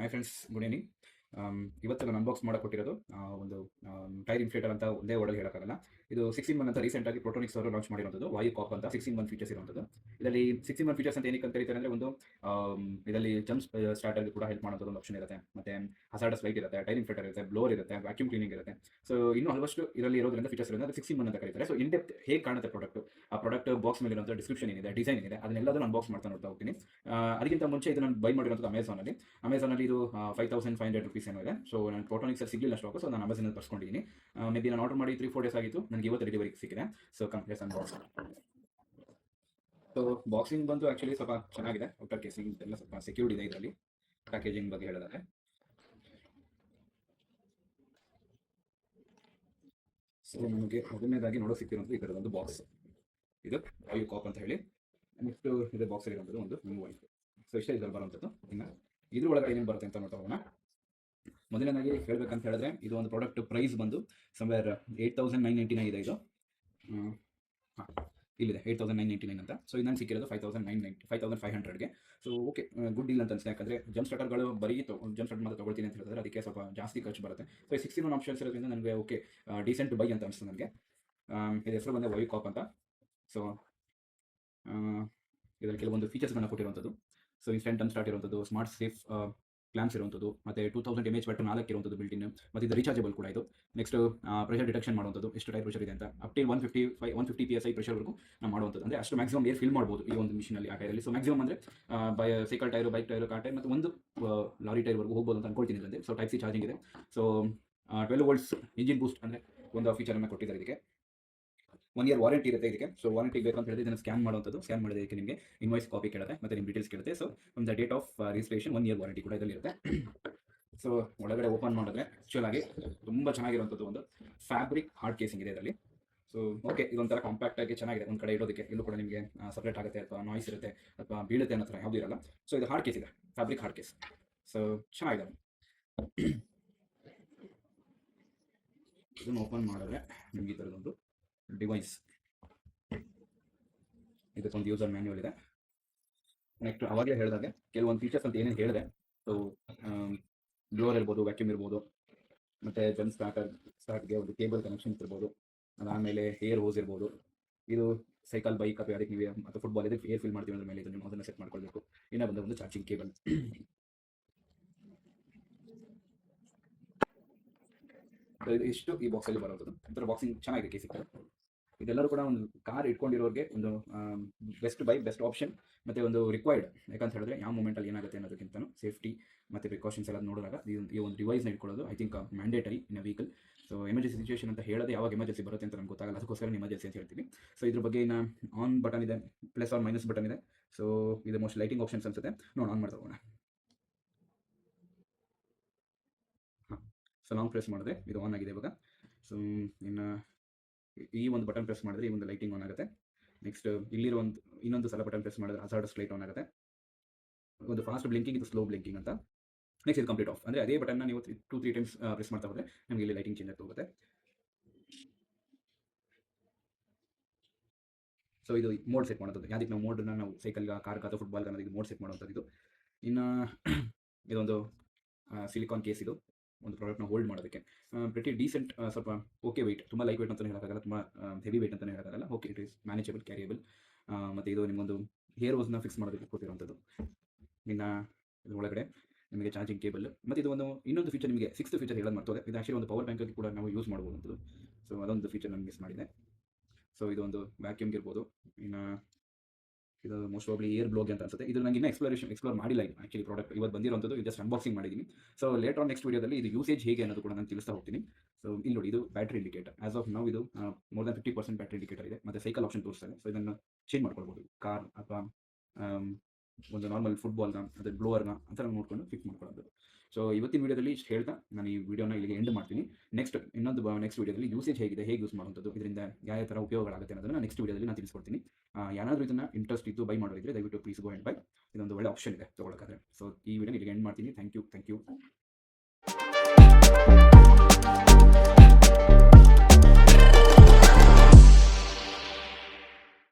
Hi friends, good evening. ಇವತ್ತು ನಾನು unbox ಮಾಡಕ್ಕೆ ಕೊಟ್ಟಿರೋದು ಒಂದು ಟೈರ್ ಇನ್ಫ್ಲೇಟರ್ ಅಂತ ಒಂದೇ ವರ್ಡಲ್ಲಿ ಹೇಳೋಕ್ಕಾಗಲ್ಲ. ಇದು 6-in-1 ಅಂತ ರೀಸೆಂಟಾಗಿ ಪ್ರೋಟೋನಿಕ್ಸ್ ಅವರು ಲಾಂಚ್ ಮಾಡಿರೋದು ವಾಯು ಕಾಪ್ ಅಂತ 6-in-1 ಫೀಚರ್ಸ್ ಇರುವಂಥದ್ದು. ಇದರಲ್ಲಿ 6-in-1 ಫೀಚರ್ಸ್ ಅಂತ ಏನಕ್ಕೆ ಅಂತ ಕರೀತಾರೆ ಅಂದರೆ, ಒಂದು ಇದರಲ್ಲಿ ಜಂಪ್ ಸ್ಟಾರ್ಟರ್ಗೆ ಕೂಡ ಹೆಲ್ಪ್ ಮಾಡೋದು ಒಂದು ಆಪ್ಷನ್ ಇರುತ್ತೆ, ಮತ್ತು ಹಜಾರ್ಡಸ್ ಲೈಟ್ ಇರುತ್ತೆ, ಟೈರ್ ಇನ್ಫ್ಲೇಟರ್ ಇರುತ್ತೆ, ಬ್ಲೋರ್ ಇರುತ್ತೆ, ವ್ಯಾಕ್ಯೂಮ್ ಕ್ಲೀನಿಂಗ್ ಇರುತ್ತೆ. ಸೊ ಇನ್ನೂ ಹಲವಷ್ಟು ಇದರಲ್ಲಿ ಇರೋದ್ರಿಂದ ಫೀಚರ್ಸ್ ಇರೋದ್ರಿಂದ 6-in-1 ಅಂತ ಕರೀತಾರೆ. ಸೊ ಇನ್ ಡೆಪ್ತ್ ಹೇಗೆ ಕಾಣುತ್ತೆ ಆ ಪ್ರಾಡಕ್ಟ್ ಬಾಕ್ಸ್ ಮೇಲೆ ಇರುವಂಥ ಡಿಸ್ಕ್ರಿಪ್ಷನ್ ಏನಿದೆ, ಡಿಸೈನ್ ಏನಿದೆ, ಅದನ್ನೆಲ್ಲದನ್ನು ಅನ್ಬಾಕ್ಸ್ ಮಾಡ್ತಾ ನೋಡ್ತಾ ಹೋಗ್ತೀನಿ. ಅದಕ್ಕಿಂತ ಮುಂಚೆ ಇದು ನಾನು ಬೈ ಮಾಡಿರೋದು ಅಮೆಝಾನಲ್ಲಿ ಇದು 5500 ರುಪೀಸ್ ಏನೋ ಇದೆ. ಸೊ ನಾನು ಪ್ರೋಟೋನಿಕ್ಸಲ್ಲಿ ಸಿಗಲಿಲ್ಲ ಸ್ಟಾಕ್, ಸೊ ನಾನು ಅಮೆಝಾನಲ್ಲಿ ತರಿಸ್ಕೊಂಡಿದ್ದೀನಿ. ಮೇ ಬಿ ನಾನು ಆರ್ಡರ್ ಮಾಡಿ 3-4 ಡೇಸ್ ಆಗಿತ್ತು, ನನಗೆ ಇವತ್ತು ಡೆಲಿವರಿಗೆ ಸಿಕ್ಕಿದೆ. So complete unbox. So boxing ಬಂದು ಆ್ಯಕ್ಚುಲಿ ಸ್ವಲ್ಪ ಚೆನ್ನಾಗಿದೆ. ಔಟರ್ ಕೇಸಿಂಗ್ ಎಲ್ಲ ಸ್ವಲ್ಪ ಸೆಕ್ಯೂರ್ಡ್ ಇದೆ. ಇದರಲ್ಲಿ ಪ್ಯಾಕೇಜಿಂಗ್ ಬಗ್ಗೆ ಹೇಳಿದ್ರೆ, ಸೊ ನಮಗೆ ಮೊದಲನೇದಾಗಿ ನೋಡೋ ಸಿಕ್ಕಿರೋದು ಈ ಥರದೊಂದು ಬಾಕ್ಸ್. ಇದು ವಾಯು ಕಾಪ್ ಅಂತ ಹೇಳಿ. ನೆಕ್ಸ್ಟ್ ಇದೆ ಬಾಕ್ಸ್ ಇರುವಂಥದ್ದು ಒಂದು ನ್ಯೂ ವೈಟ್. ಸೊ ಇಷ್ಟೇ ಇದರಲ್ಲಿ ಬರುವಂಥದ್ದು. ಇನ್ನು ಇದ್ರ ಒಳಗಡೆ ಏನೇನು ಬರುತ್ತೆ ಅಂತ ನೋಡ್ತಾ ಹೋಗೋಣ. ಮೊದಲನೇದಾಗಿ ಹೇಳಬೇಕಂತ ಹೇಳಿದ್ರೆ, ಇದು ಒಂದು ಪ್ರಾಡಕ್ಟ್ ಪ್ರೈಸ್ ಬಂದು ಸಮ್ವೇರ್ 8999 ಇದೆ. ಇದು ಹಾಂ, ಇಲ್ಲಿದೆ 8999 ಅಂತ. ಸೊ ಇದು ಸಿಕ್ಕಿರೋದು 5500ಗೆ. ಸೊ ಓಕೆ, ಗುಡ್ ಡೀಲ್ ಅಂತ ಅನಿಸುತ್ತೆ. ಯಾಕಂದರೆ ಜಂಪ್ ಸ್ಟಾರ್ಟರ್ಗಳು ಬರೀ ಜಂಪ್ ಸ್ಟಾರ್ಟ್ ಮಾತ್ರ ತೊಗೊಳ್ತೀನಿ ಅಂತ ಹೇಳಿದ್ರೆ ಅದಕ್ಕೆ ಸ್ವಲ್ಪ ಜಾಸ್ತಿ ಖರ್ಚು ಬರುತ್ತೆ. ಸೊ 6-in-1 ಆಪ್ಷನ್ಸ್ ಇರೋದ್ರಿಂದ ನನಗೆ ಓಕೆ, ಡೀಸೆಂಟ್ ಬೈ ಅಂತ ಅನಿಸ್ತು ನನಗೆ. ಇದು ಹೆಸರು ಬಂದೆ ವಾಯು ಕಾಪ್ ಅಂತ. ಸೊ ಇದರಲ್ಲಿ ಕೆಲವೊಂದು ಫೀಚರ್ಸ್ಗಳನ್ನ ಕೊಟ್ಟಿರುವಂಥದ್ದು. ಸೊ ಇನ್ಸ್ಟೆಂಟ್ ಟರ್ನ್ ಸ್ಟಾರ್ಟ್ ಇರುವಂಥದ್ದು, ಸ್ಮಾರ್ಟ್ ಸೇಫ್ ಕ್ಲಾಂಪ್ಸ್ ಇರುವಂಥದ್ದು, ಮತ್ತು 2000 mAh ಬ್ಯಾಟರಿ 4 ಇರುವಂಥದ್ದು ಬಿಲ್ಟಿನ್, ಮತ್ತು ಇದು ರೀಚಾರ್ಜಬಲ್ ಕೂಡ. ಇದು ನೆಕ್ಸ್ಟ್ ಪ್ರೆಷರ್ ಡಿಟೆಕ್ಷನ್ ಮಾಡುವಂಥದ್ದು, ಎಷ್ಟು ಟೈರ್ ಪ್ರೆಷರ್ ಇದೆ ಅಂತ, ಅಪ್ ಟು 150 PSI ಪ್ರೆಷರ್ವರೆಗೂ ನಾವು ಮಾಡುವಂಥದ್ದು. ಅಂದರೆ ಅಷ್ಟು ಮ್ಯಾಕ್ಸಿಮಮ್ ಏರ್ ಫಿಲ್ ಮಾಡ್ಬೋದು ಈ ಒಂದು ಮಿಷಿನಲ್ಲಿ, ಆ ಟೈರಲ್ಲಿ. ಸೊ ಮ್ಯಾಕ್ಸಿಮಮ್ ಅಂದರೆ cycle tyre, bike tyre, car tyre ಮತ್ತು ಒಂದು ಲಾರಿ ಟೈರ್ವರೆಗೂ ಹೋಗ್ಬೋದು ಅಂತ ಅನ್ಕೊಳ್ತೀನಿ ಇದರಲ್ಲಿ. ಸೊ Type-C ಚಾರ್ಜಿಂಗ್ ಇದೆ. ಸೊ 12 volts ಇಂಜಿನ್ ಬೂಸ್ಟ್ ಅಂದರೆ ಒಂದು ಫೀಚರನ್ನು ಕೊಟ್ಟಿದ್ದಾರೆ ಇದಕ್ಕೆ. 1 year ವಾರಂಟಿ ಇರುತ್ತೆ ಇದಕ್ಕೆ. ಸೊ ವಾರಂಟಿ ಬೇಕಂತ ಹೇಳಿದ್ರೆ ಇದನ್ನು ಸ್ಕ್ಯಾನ್ ಮಾಡುವಂಥದ್ದು. ಸ್ಕ್ಯಾನ್ ಮಾಡಿದಕ್ಕೆ ನಿಮಗೆ ಇನ್ವಾಯ್ಸ್ ಕಾಪಿ ಕೇಳುತ್ತೆ, ಮತ್ತು ನಿಮ್ಮ ಡೀಟೇಲ್ಸ್ ಕೇಳುತ್ತೆ. So from the date of registration 1 year warranty ಕೂಡ ಇದರಲ್ಲಿ ಇರುತ್ತೆ. ಸೊ ಒಳಗಡೆ ಓಪನ್ ಮಾಡಿದ್ರೆ ಆ್ಯಕ್ಚುಲ್ ಆಗಿ ತುಂಬ ಚೆನ್ನಾಗಿರುವಂಥದ್ದು ಒಂದು ಫ್ಯಾಬ್ರಿಕ್ ಹಾರ್ಡ್ ಕೇಸಿಂಗ್ ಇದೆ ಇದರಲ್ಲಿ. ಸೊ ಓಕೆ, ಇದೊಂಥರ ಕಾಂಪ್ಯಾಕ್ಟ್ ಆಗಿ ಚೆನ್ನಾಗಿದೆ. ಒಂದು ಕಡೆ ಇಡೋದಕ್ಕೆ ಎಲ್ಲೂ ಕೂಡ ನಿಮಗೆ ಸಪ್ರೇಟ್ ಆಗುತ್ತೆ ಅಥವಾ ನಾಯ್ಸ್ ಇರುತ್ತೆ ಅಥವಾ ಬೀಳುತ್ತೆ ಅನ್ನೋ ಥರ ಯಾವುದೂ ಇರಲ್ಲ. ಸೊ ಇದು ಹಾರ್ಡ್ ಕೇಸ್ ಇದೆ, ಫ್ಯಾಬ್ರಿಕ್ ಹಾರ್ಡ್ ಕೇಸ್. ಸೊ ಚೆನ್ನಾಗಿದೆ. ಇದನ್ನು ಓಪನ್ ಮಾಡಿದ್ರೆ ನಿಮಗೆ ಈ ಥರದೊಂದು ಡಿವೈಸ್, ಇದಕ್ಕೊಂದು ಯೂಸರ್ ಮ್ಯಾನ್ಯುವಲ್ ಇದೆ. ನೆಕ್ಸ್ಟ್ ಅವಾಗಲೇ ಹೇಳಿದಾಗೆ ಕೆಲವೊಂದು ಫೀಚರ್ಸ್ ಅಂತ ಏನೇನು ಹೇಳಿದೆ. ಸೊ ಬ್ಲೋರ್ ಇರ್ಬೋದು, ವ್ಯಾಕ್ಯೂಮ್ ಇರ್ಬೋದು, ಮತ್ತು ಜಂಪ್ ಸ್ಟಾರ್ಟ್ಗೆ ಒಂದು ಕೇಬಲ್ ಕನೆಕ್ಷನ್ಸ್ ಇರ್ಬೋದು. ಅದಾದಮೇಲೆ ಏರ್ ಹೋಸ್ ಇರ್ಬೋದು. ಇದು ಸೈಕಲ್, ಬೈಕ್ ಅಥವಾ ಅದಕ್ಕೆ ನೀವು ಅಥವಾ ಫುಟ್ಬಾಲ್ ಇದಕ್ಕೆ ಏರ್ ಫಿಲ್ ಮಾಡ್ತೀವಿ ಅಂದ್ರೆ ಮೇಲೆ ಇದನ್ನು ಅದನ್ನು ಸೆಟ್ ಮಾಡ್ಕೊಳ್ಬೇಕು. ಇನ್ನೂ ಬಂದ ಒಂದು ಚಾರ್ಜಿಂಗ್ ಕೇಬಲ್. ಇಷ್ಟು ಈ ಬಾಕ್ಸಲ್ಲಿ ಬರೋದು. ಒಂಥರ ಬಾಕ್ಸಿಂಗ್ ಚೆನ್ನಾಗಿದೆ, ಕೇಸಿಂಗ್. ಇದೆಲ್ಲರೂ ಕೂಡ ಒಂದು ಕಾರ್ ಇಟ್ಕೊಂಡಿರೋರಿಗೆ ಒಂದು ಬೆಸ್ಟ್ ಆಪ್ಷನ್ ಮತ್ತು ಒಂದು ರಿಕ್ವೈರ್ಡ್. ಯಾಕಂತ ಹೇಳಿದ್ರೆ ಯಾವ ಮೂಮೆಂಟಲ್ಲಿ ಏನಾಗುತ್ತೆ ಅನ್ನೋದಕ್ಕಿಂತ ಸೇಫ್ಟಿ ಮತ್ತು ಪ್ರಿಕಾಷನ್ಸ್ ಎಲ್ಲ ನೋಡಿದಾಗ ಈ ಒಂದು ಡಿವೈಸ್ನ ಇಟ್ಕೊಳ್ಳೋದು I think mandatory in a vehicle. So emergency situation ಅಂತ ಹೇಳೋದು ಯಾವಾಗ ಎಮರ್ಜೆನ್ಸಿ ಬರುತ್ತೆ ಅಂತ ನಮ್ಗೆ ಗೊತ್ತಾಗಲ್ಲ, ಅದಕ್ಕೋಸ್ಕರ ಎಮರ್ಜೆನ್ಸಿ ಅಂತ ಹೇಳ್ತೀವಿ. ಸೊ ಇದ್ರ ಬಗ್ಗೆ ಇನ್ನು ಆನ್ ಬಟನ್ ಇದೆ, ಪ್ಲಸ್ ಆರ್ ಮೈನಸ್ ಬಟನ್ ಇದೆ. ಸೊ ಇದು ಮೋಸ್ಟ್ ಲೈಟಿಂಗ್ ಆಪ್ಷನ್ಸ್ ಅನ್ಸುತ್ತೆ. ಆನ್ ಮಾಡ್ತಾ ಹೋಗೋಣ. ಹಾಂ, ಸೊ ಲಾಂಗ್ ಪ್ರೆಸ್ ಮಾಡಿದ್ರೆ ಇದು ಆನ್ ಆಗಿದೆ ಇವಾಗ. ಸೊ ಇನ್ನು ಈ ಒಂದು ಬಟನ್ ಪ್ರೆಸ್ ಮಾಡಿದ್ರೆ ಈ ಒಂದು ಲೈಟಿಂಗ್ ಆನ್ ಆಗುತ್ತೆ. ನೆಕ್ಸ್ಟ್ ಇಲ್ಲಿರೋ ಇನ್ನೊಂದು ಸಲ ಬಟನ್ ಪ್ರೆಸ್ ಮಾಡಿದ್ರೆ ಹಜಾರ್ಡಸ್ ಲೈಟ್ ಆನ್ ಆಗುತ್ತೆ. ಒಂದು ಫಾಸ್ಟ್ ಬ್ಲಿಂಕಿಂಗ್, ಇದು ಸ್ಲೋ ಬ್ಲಿಂಕಿಂಗ್ ಅಂತ. ನೆಕ್ಸ್ಟ್ ಇದು ಕಂಪ್ಲೀಟ್ ಆಫ್. ಅಂದರೆ ಅದೇ ಬಟನ್ನ ನೀವು 2-3 ಟೈಮ್ಸ್ ಪ್ರೆಸ್ ಮಾಡ್ತಾ ಹೋದರೆ ನಮಗೆ ಇಲ್ಲಿ ಲೈಟಿಂಗ್ ಚೇಂಜ್ ಆಗ್ತಾ ಹೋಗುತ್ತೆ. ಸೊ ಇದು ಮೋಡ್ ಸೆಟ್ ಮಾಡೋದು. ಯಾವುದಕ್ಕೆ ನಾವು ಮೋಡನ್ನ ನಾವು ಸೈಕಲ್ಗೆ, ಕಾರ್ಗೆ ಅಥವಾ ಫುಟ್ಬಾಲ್ಗೆ ಅನ್ನೋದು ಮೋಡ್ ಸೆಟ್ ಮಾಡುವಂಥದ್ದು ಇದು. ಇನ್ನು ಇದೊಂದು ಸಿಲಿಕಾನ್ ಕೇಸ್. ಇದು ಒಂದು ಪ್ರಾಡಕ್ಟ್ನ ಹೋಲ್ಡ್ ಮಾಡೋದಕ್ಕೆ ಪ್ರಿಟಿ ಡೀಸೆಂಟ್. ಸ್ವಲ್ಪ ಓಕೆ ವೆಯ್ಟ್, ತುಂಬ ಲೈಟ್ ವೆಯ್ಟ್ ಅಂತಲೇ ಹೇಳೋಕ್ಕಾಗಲ್ಲ, ತುಂಬ ಹೆವಿ ವೆಯ್ಟ್ ಅಂತಲೇ ಹೇಳೋಕ್ಕಾಗಲ್ಲ. Okay, it is manageable, carriable. ಮತ್ತು ಇದು ನಿಮ್ಮೊಂದು ಹೇರ್ ವಾಸ್ನ ಫಿಕ್ಸ್ ಮಾಡೋದಕ್ಕೆ ಕೊಟ್ಟಿರುವಂಥದ್ದು. ಇನ್ನು ಇದ್ರ ಒಳಗಡೆ ನಿಮಗೆ ಚಾರ್ಜಿಂಗ್ ಕೇಬಲ್, ಮತ್ತು ಇದು ಇನ್ನೊಂದು ಫೀಚರ್ ನಿಮಗೆ 6th ಫೀಚರ್ ಹೇಳೋದು ಮಾಡ್ತದೆ. ಇದು ಆ್ಯಕ್ಚುಲಿ ಒಂದು ಪವರ್ ಬ್ಯಾಂಕಲ್ಲಿ ಕೂಡ ನಾವು ಯೂಸ್ ಮಾಡ್ಬೋದಂಥದ್ದು. ಸೊ ಅದೊಂದು ಫೀಚರ್ ನಾನು ಮಿಸ್ ಮಾಡಿದೆ. ಸೊ ಇದೊಂದು ವ್ಯಾಕ್ಯೂಮ್ಗೆ ಇರ್ಬೋದು. ಇನ್ನು ಇದು ಮೋಸ್ಟ್ ಪ್ರಾಬ್ಲಿ ಏರ್ ಬ್ಲೋಗ್ ಅಂತ ಅನ್ಸುತ್ತೆ. ಇದು ನನಗೆ ಇನ್ನೂ ಎಕ್ಸ್ಪ್ಲೋರ್ ಮಾಡಿಲ್ಲ. ಇದು ಆ್ಯಕ್ಚುಲಿ ಪ್ರಾಡಕ್ಟ್ ಇವತ್ತು ಬಂದಿರುವಂಥದ್ದು, ಇದು ಜಸ್ಟ್ ಅನ್ಬಾಕ್ಸಿಂಗ್ ಮಾಡಿದ್ದೀನಿ. ಸೊ ಲೇಟರ್ ಆನ್ ನೆಕ್ಸ್ಟ್ ವೀಡಿಯೋದಲ್ಲಿ ಇದು ಯೂಸೇಜ್ ಹೇಗೆ ಅನ್ನೋದು ಕೂಡ ನಾನು ತಿಳಿಸ್ತಾ ಹೋಗ್ತೀನಿ. ಸೊ ಇಲ್ಲಿ ನೋಡಿ, ಇದು ಬ್ಯಾಟ್ರಿ ಇಂಡಿಕೇಟರ್. ಆಸ್ ಆಫ್ ನಾವು ಇದು ಮೋರ್ ದನ್ 50% ಬ್ಯಾಟ್ರಿ ಇಂಡಿಕೇಟರ್ ಇದೆ, ಮತ್ತು ಸೈಕಲ್ ಆಪ್ಷನ್ ತೋರಿಸ್ತಾರೆ. ಸೊ ಇದನ್ನು ಚೇಂಜ್ ಮಾಡ್ಕೊಳ್ಬೋದು, ಕಾರ್ ಅಥವಾ ಒಂದು ನಾರ್ಮಲ್ ಫುಟ್ಬಾಲ್ನ ಅಥವಾ ಬ್ಲೋವರ್ನ ಆ ಥರ ನೋಡ್ಕೊಂಡು ಫಿಕ್ಸ್ ಮಾಡ್ಕೊಳ್ಳೋದು. ಸೊ ಇವತ್ತಿನ ವೀಡಿಯೋದಲ್ಲಿ ಇಷ್ಟು ಹೇಳ್ತಾ ನಾನು ಈ ವಿಡಿಯೋನ ಇಲ್ಲಿಗೆ ಎಂಡ್ ಮಾಡ್ತೀನಿ. ನೆಕ್ಸ್ಟ್ ವೀಡಿಯೋದಲ್ಲಿ ಯೂಸೇಜ್ ಹೇಗಿದೆ, ಹೇಗೆ ಯೂಸ್ ಮಾಡುವಂಥದ್ದು, ಇದರಿಂದ ಯಾವ ಥರ ಉಪಯೋಗಗಳಾಗುತ್ತೆ ಅನ್ನೋದನ್ನು ನೆಕ್ಸ್ಟ್ ವೀಡಿಯೋದಲ್ಲಿ ನಾನು ತಿಳಿಸ್ಕೊಡ್ತೀನಿ. ಯಾರಾದರೂ ಇದನ್ನು ಇಂಟ್ರೆಸ್ಟ್ ಇದ್ದು ಬೈ ಮಾಡೋದಿದ್ರೆ ದಯವಿಟ್ಟು ಪ್ಲೀಸ್ ಗೋ ಆ್ಯಂಡ್ ಬೈ. ಇದೊಂದು ಒಳ್ಳೆ ಆಪ್ಷನ್ ಇದೆ ತೊಗೊಳಕ್ಕಾದ್ರೆ. ಸೊ ಈ ವಿಡಿಯೋನ ಇಲ್ಲಿಗೆ ಎಂಡ್ ಮಾಡ್ತೀನಿ. Thank you.